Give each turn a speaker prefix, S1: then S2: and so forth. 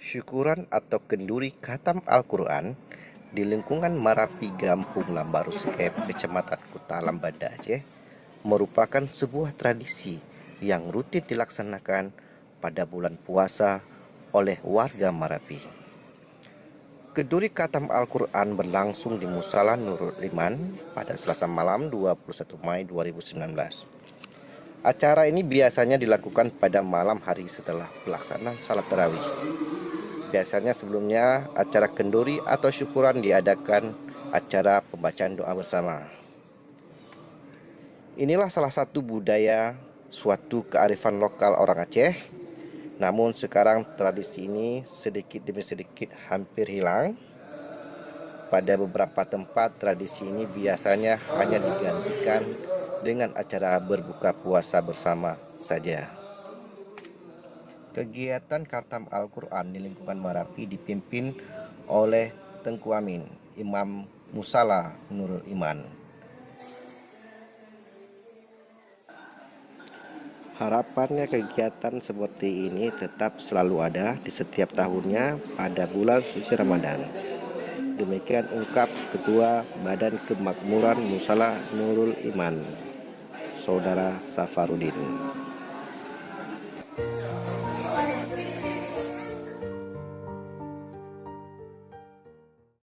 S1: Syukuran atau kenduri khatam Al-Quran di lingkungan Marapi Gampung Lambaru Sekep, Kecamatan Kutalam, Banda Aceh, merupakan sebuah tradisi yang rutin dilaksanakan pada bulan puasa oleh warga Marapi. Kenduri khatam Al-Quran berlangsung di Musala Nurul Iman pada Selasa malam 21 Mei 2019. Acara ini biasanya dilakukan pada malam hari setelah pelaksanaan salat tarawih. Biasanya sebelumnya acara kenduri atau syukuran diadakan acara pembacaan doa bersama. Inilah salah satu budaya suatu kearifan lokal orang Aceh. Namun sekarang tradisi ini sedikit demi sedikit hampir hilang. Pada beberapa tempat tradisi ini biasanya hanya digantikan dengan acara berbuka puasa bersama saja. Kegiatan khatam Al-Quran di lingkungan Marapi dipimpin oleh Tengku Amin, Imam Musala Nurul Iman. Harapannya kegiatan seperti ini tetap selalu ada di setiap tahunnya pada bulan suci Ramadan. Demikian ungkap Ketua Badan Kemakmuran Musala Nurul Iman, Saudara Safarudin.